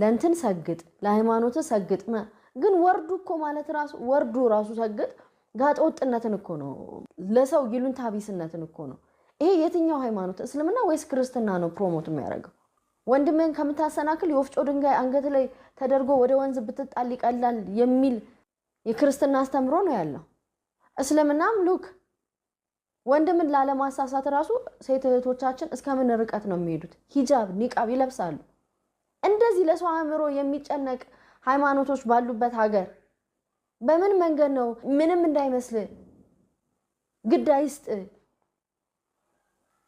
ለእንትን ሰግጥ ለሃይማኖት ሰግጥ ግን ወርዱ እኮ ማለት ራሱ ወርዱ ራሱ ሰግጥ ጋጥ ወጥነትን እኮ ነው ለሰው ይሉንታ ቢስነትን እኮ ነው ይሄ የትኛው ሃይማኖት እስልምና ወይስ ክርስትና ነው ፕሮሞት የሚያደርገው ወንድምን ከምታሰናክል የወፍጮ ድንጋይ አንገት ላይ ተደርጎ ወደ ወንዝ ብትጣል ይቀላል የሚል የክርስትና አስተምሮ ነው ያለው እስልምናም ሉክ ወንድምን ላለማሳሳት ራሱ ሴት እህቶቻችን እስከምን ርቀት ነው የሚሄዱት ሂጃብ ኒቃብ ይለብሳሉ እንደዚህ ለሰው አእምሮ የሚጨነቅ ሃይማኖቶች ባሉበት ሀገር በምን መንገድ ነው ምንም እንዳይመስል ግዳይስጥ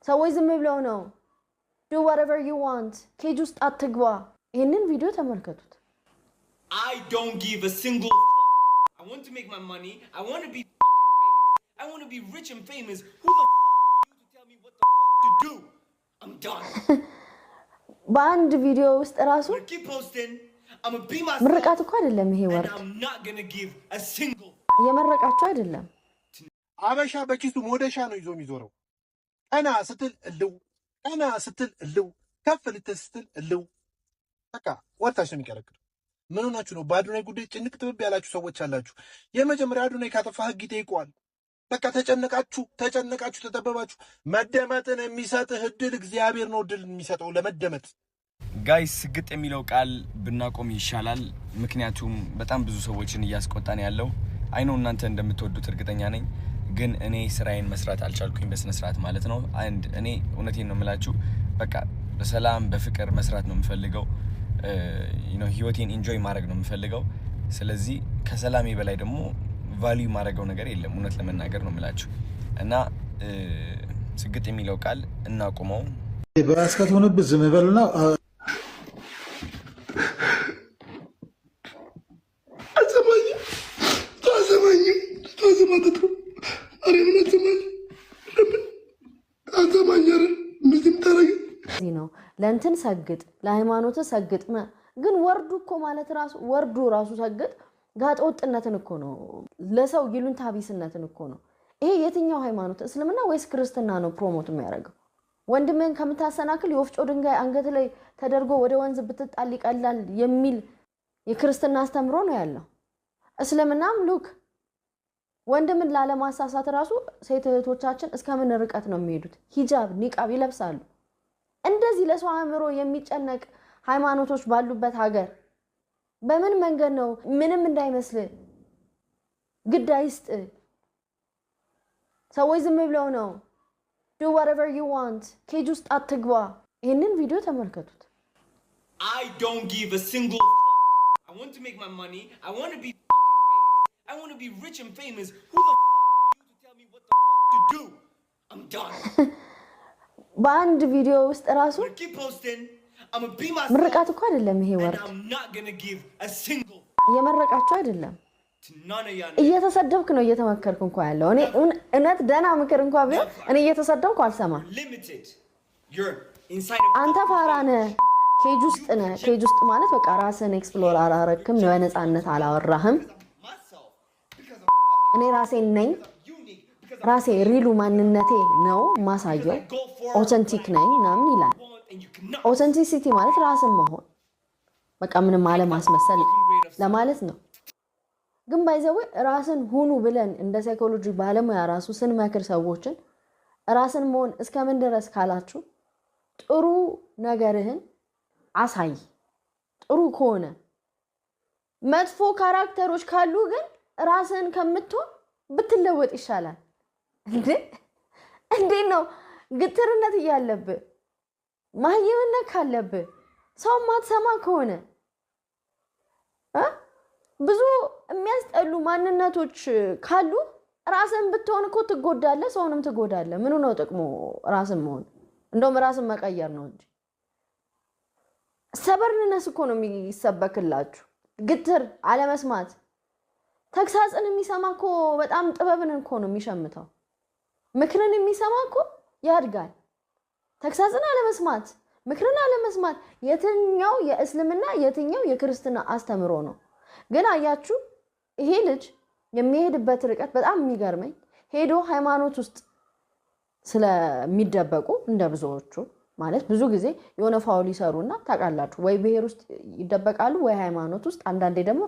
ሰዎች ዝም ብለው ነው do whatever you want ኬጅ ውስጥ አትግባ ይሄንን ቪዲዮ ተመልከቱት I don't give a single I want to make my money I want to be famous I want to be rich and famous who the are you to tell me what the to do I'm done በአንድ ቪዲዮ ውስጥ ራሱ keep posting I'm gonna be myself ምርቃት እኮ አይደለም ይሄ ወርድ I'm not going to give a single የመረቃቸው አይደለም አበሻ በኪሱ ሞደሻ ነው ይዞ የሚዞረው ቀና ስትል እልው ቀና ስትል እልው ከፍ ልትስትል እልው በቃ ወጣሽ ነው የሚቀረቅር ምን ሆናችሁ ነው በአዱናይ ጉዳይ ጭንቅ ጥብብ ያላችሁ ሰዎች አላችሁ የመጀመሪያ አዱናይ ካጠፋ ህግ ይጠይቀዋል በቃ ተጨነቃችሁ ተጠበባችሁ መደመጥን የሚሰጥህ እድል እግዚአብሔር ነው እድል የሚሰጠው ለመደመጥ ጋይስ ስግጥ የሚለው ቃል ብናቆም ይሻላል ምክንያቱም በጣም ብዙ ሰዎችን እያስቆጣን ያለው አይ ነው እናንተ እንደምትወዱት እርግጠኛ ነኝ ግን እኔ ስራዬን መስራት አልቻልኩኝ በስነ ስርዓት ማለት ነው አንድ እኔ እውነቴን ነው የምላችሁ በቃ በሰላም በፍቅር መስራት ነው የምፈልገው ህይወቴን ኢንጆይ ማድረግ ነው የምፈልገው ስለዚህ ከሰላሜ በላይ ደግሞ ቫልዩ ማድረገው ነገር የለም እውነት ለመናገር ነው የምላችሁ እና ስግጥ የሚለው ቃል እናቆመው በአስከት ሆነብህ ዝም በልና ነው ለእንትን ሰግጥ ለሃይማኖት ሰግጥ ግን ወርዱ እኮ ማለት ራሱ ወርዱ ራሱ ሰግጥ ጋጥ ወጥነትን እኮ ነው ለሰው ይሉንታ ቢስነትን እኮ ነው ይሄ የትኛው ሃይማኖት እስልምና ወይስ ክርስትና ነው ፕሮሞት የሚያደርገው ወንድምን ከምታሰናክል የወፍጮ ድንጋይ አንገት ላይ ተደርጎ ወደ ወንዝ ብትጣል ይቀላል የሚል የክርስትና አስተምሮ ነው ያለው እስልምናም ሉክ ወንድምን ላለማሳሳት ራሱ ሴት እህቶቻችን እስከምን ርቀት ነው የሚሄዱት ሂጃብ ኒቃብ ይለብሳሉ እንደዚህ ለሰው አእምሮ የሚጨነቅ ሃይማኖቶች ባሉበት ሀገር በምን መንገድ ነው ምንም እንዳይመስል ግዳይስጥ ሰዎች ዝም ብለው ነው do whatever you want ኬጅ ውስጥ አትግባ ይሄንን ቪዲዮ ተመልከቱት I don't give a single I want to make my money I want to be famous I want to be rich and famous who the are you to tell me what the to do I'm done በአንድ ቪዲዮ ውስጥ ራሱ keep posting I'm gonna be myself ምርቃት እኮ አይደለም ይሄ ወርድ I'm not going to give a single የመረቃቸው አይደለም እየተሰደብክ ነው እየተመከርክ እንኳን ያለው እኔ እነት ደና ምክር እንኳን ቢሆን እኔ እየተሰደብኩ አልሰማም አንተ ፋራነ ኬጅ ውስጥ ነህ ኬጅ ውስጥ ማለት በቃ ራስን ኤክስፕሎር አላረክም በነፃነት አላወራህም እኔ ራሴን ነኝ ራሴ ሪሉ ማንነቴ ነው ማሳየው ኦተንቲክ ነኝ ናም ይላል ኦተንቲሲቲ ማለት ራስን መሆን በቃ ምንም አለ ማስመሰል ለማለት ነው ግን ባይዘው ራስን ሁኑ ብለን እንደ ሳይኮሎጂ ባለሙያ ራሱ ስንመክር ሰዎችን ራስን መሆን እስከምን ድረስ ካላችሁ ጥሩ ነገርህን አሳይ ጥሩ ከሆነ መጥፎ ካራክተሮች ካሉ ግን ራስን ከምትሆን ብትለወጥ ይሻላል እንዴ ነው ግትርነት ያለብህ ማህየምነት ካለብህ ሰው ማትሰማ ከሆነ ብዙ የሚያስጠሉ ማንነቶች ካሉ ራስን ብትሆን እኮ ትጎዳለህ ሰውንም ትጎዳለህ ምን ነው ጥቅሙ ራስን መሆን እንደውም ራስን መቀየር ነው እንጂ ሰበርነስ እኮ ነው የሚሰበክላችሁ ግትር አለመስማት ተክሳጽን የሚሰማ እኮ በጣም ጥበብን እኮ ነው የሚሸምተው ምክርን የሚሰማ እኮ ያድጋል ተክሳጽን አለመስማት ምክርን አለመስማት የትኛው የእስልምና የትኛው የክርስትና አስተምሮ ነው ግን አያችሁ ይሄ ልጅ የሚሄድበት ርቀት በጣም የሚገርመኝ ሄዶ ሃይማኖት ውስጥ ስለሚደበቁ እንደ ብዙዎቹ ማለት ብዙ ጊዜ የሆነ ፋውል ይሰሩና ታውቃላችሁ ወይ ብሔር ውስጥ ይደበቃሉ ወይ ሃይማኖት ውስጥ አንዳንዴ ደግሞ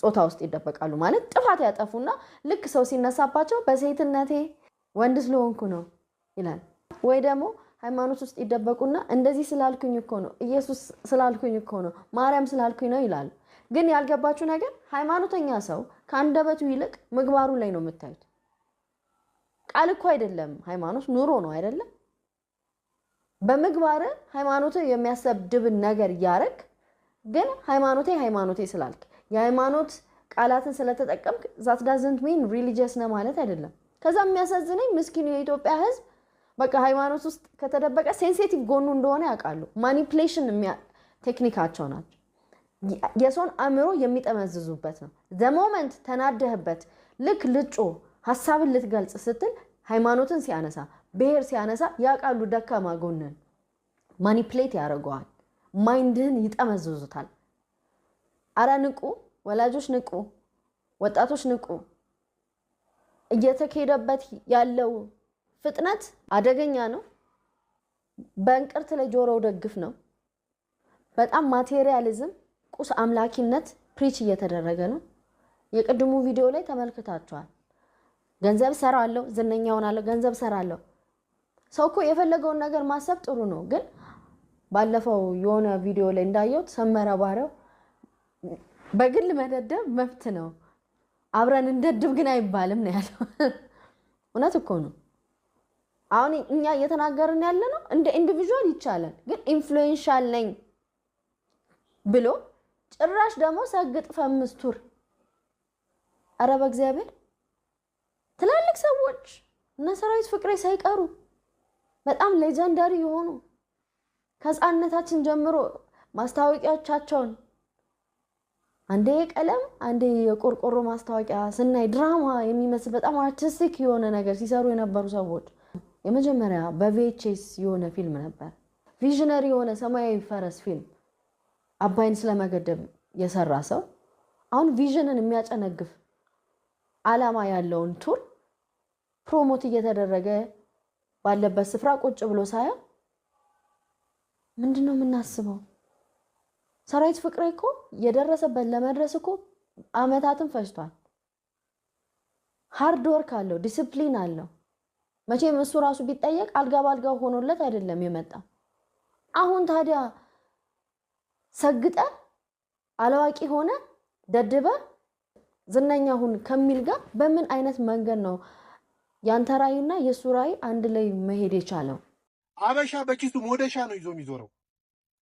ጾታ ውስጥ ይደበቃሉ ማለት ጥፋት ያጠፉና ልክ ሰው ሲነሳባቸው በሴትነቴ ወንድ ስለሆንኩ ነው ይላል ወይ ደግሞ ሃይማኖት ውስጥ ይደበቁና እንደዚህ ስላልኩኝ እኮ ነው ኢየሱስ ስላልኩኝ እኮ ነው ማርያም ስላልኩኝ ነው ይላል ግን ያልገባችሁ ነገር ሃይማኖተኛ ሰው ከአንደበቱ ይልቅ ምግባሩ ላይ ነው የምታዩት ቃል እኮ አይደለም ሃይማኖት ኑሮ ነው አይደለም በምግባር ሃይማኖት የሚያሰብድብ ነገር ያረክ ግን ሃይማኖቴ ስላልክ የሃይማኖት ቃላትን ስለተጠቀምክ that doesn't mean religious ነው ማለት አይደለም ከዛ የሚያሳዝነኝ ምስኪኑ የኢትዮጵያ ህዝብ በቃ ሃይማኖት ውስጥ ከተደበቀ ሴንሲቲቭ ጎኑ እንደሆነ ያውቃሉ ማኒፑሌሽን ቴክኒካቸው ናቸው የሶን አምሮ የሚጠመዝዙበት ነው the moment ተናደህበት ልክ ልጮ ሐሳብን ልትገልጽ ስትል ሃይማኖትን ሲያነሳ ብሔር ሲያነሳ ያውቃሉ ደካማ ጎንን ማኒፑሌት ያደርገዋል ማይንድህን ይጠመዝዙታል አረ ንቁ ወላጆች ንቁ ወጣቶች ንቁ እየተከሄደበት ያለው ፍጥነት አደገኛ ነው በእንቅርት ላይ ጆሮው ደግፍ ነው በጣም ማቴሪያሊዝም ቁስ አምላኪነት ፕሪች እየተደረገ ነው የቅድሙ ቪዲዮ ላይ ተመልክታችኋል ገንዘብ ሰራለሁ ዝነኛ ሆናለሁ ገንዘብ ሰራለሁ ሰው እኮ የፈለገውን ነገር ማሰብ ጥሩ ነው ግን ባለፈው የሆነ ቪዲዮ ላይ እንዳየሁት ሰመረ ባሪያው በግል መደደብ መብት ነው አብረን እንደድብ ግን አይባልም ነው ያለው እውነት እኮ ነው አሁን እኛ እየተናገርን ያለ ነው እንደ ኢንዲቪጁዋል ይቻላል ግን ኢንፍሉዌንሻል ነኝ ብሎ ጭራሽ ደግሞ ሰግጥ ፈምስቱር አረ በእግዚአብሔር ትላልቅ ሰዎች እና ሰራዊት ፍቅሬ ሳይቀሩ በጣም ሌጀንዳሪ የሆኑ ከጻነታችን ጀምሮ ማስታወቂያዎቻቸውን አንዴ ቀለም አንዴ የቆርቆሮ ማስታወቂያ ስናይ ድራማ የሚመስል በጣም አርቲስቲክ የሆነ ነገር ሲሰሩ የነበሩ ሰዎች የመጀመሪያ በቪኤችኤስ የሆነ ፊልም ነበር ቪዥነሪ የሆነ ሰማያዊ ፈረስ ፊልም አባይን ስለመገደብ የሰራ ሰው አሁን ቪዥንን የሚያጨነግፍ ዓላማ ያለውን ቱር ፕሮሞት እየተደረገ ባለበት ስፍራ ቁጭ ብሎ ሳያ ምንድነው የምናስበው ሰራዊት ፍቅሬ እኮ የደረሰበት ለመድረስ እኮ አመታትን ፈጅቷል ሃርድ ወርክ አለው ዲሲፕሊን አለው መቼም እሱ ራሱ ቢጠየቅ አልጋ ባልጋ ሆኖለት አይደለም የመጣ አሁን ታዲያ ሰግጠ አላዋቂ ሆነ ደድበ ዝነኛ ሁን ከሚል ጋር በምን አይነት መንገድ ነው ያንተራይና የሱራይ አንድ ላይ መሄድ የቻለው አበሻ በኪሱ ሞደሻ ነው ይዞ የሚዞረው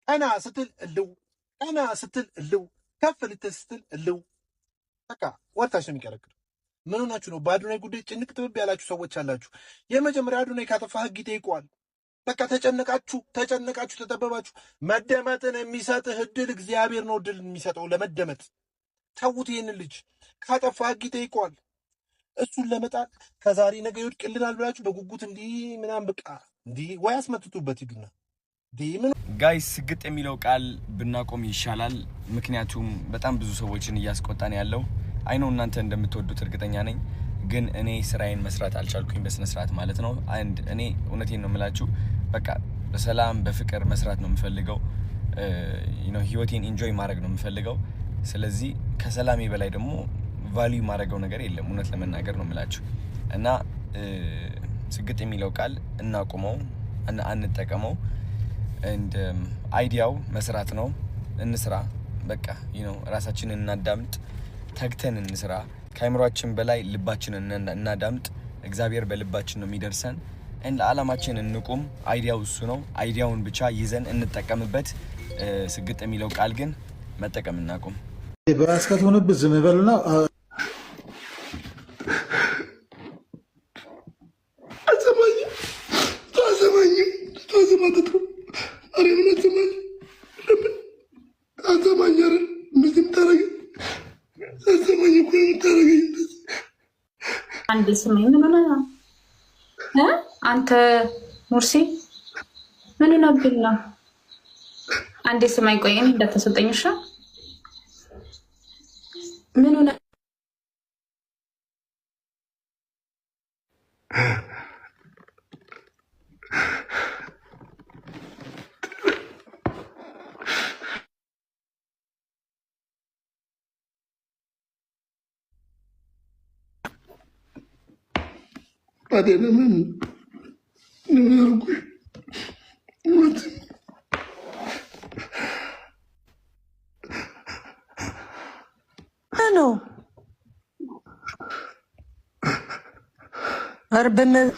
ቀና ስትል እልው ቀና ስትል እልው ከፍ ልትስትል እልው በቃ ወጣሽ ነው የሚቀረቅር ምን ሆናችሁ ነው በአዱናይ ጉዳይ ጭንቅ ጥብብ ያላችሁ ሰዎች አላችሁ የመጀመሪያ አዱናይ ካጠፋ ህግ ይጠይቀዋል በቃ ተጨነቃችሁ ተጠበባችሁ መደመጥን የሚሰጥህ እድል እግዚአብሔር ነው እድል የሚሰጠው ለመደመጥ ተውት ይሄንን ልጅ ካጠፋ ህግ ይጠይቀዋል እሱን ለመጣል ከዛሬ ነገ ይወድቅልናል ብላችሁ በጉጉት እንዲህ ምናምን በቃ እንዲህ ወይ አስመትቱበት ይግና ጋይስ ስግጥ የሚለው ቃል ብናቆም ይሻላል ምክንያቱም በጣም ብዙ ሰዎችን እያስቆጣን ያለው አይኖ እናንተ እንደምትወዱት እርግጠኛ ነኝ ግን እኔ ስራዬን መስራት አልቻልኩኝ በስነ ስርዓት ማለት ነው አንድ እኔ እውነቴን ነው የምላችሁ በቃ በሰላም በፍቅር መስራት ነው የምፈልገው ህይወቴን ኢንጆይ ማድረግ ነው የምፈልገው ስለዚህ ከሰላሜ በላይ ደግሞ ቫልዩ ማድረገው ነገር የለም እውነት ለመናገር ነው የምላችሁ እና ስግጥ የሚለው ቃል እናቆመው አንጠቀመው and አይዲያው መስራት ነው እንስራ በቃ ራሳችንን እናዳምጥ ተግተን እንስራ ከአይምሮአችን በላይ ልባችንን እናዳምጥ እግዚአብሔር በልባችን ነው የሚደርሰን and ዓላማችን እንቁም አይዲያው እሱ ነው አይዲያውን ብቻ ይዘን እንጠቀምበት ስግጥ የሚለው ቃል ግን መጠቀም እናቁም በአስከት ሆነብህ ዝም በልና አንድ ስማኝ ምን ሆነ አንተ ሙርሲ ምን ሆነብላ አንድ ስማኝ ቆይ እኔ እንደተሰጠኝሻ ምን ሆነ بعدين من نيويورك أنا هرب من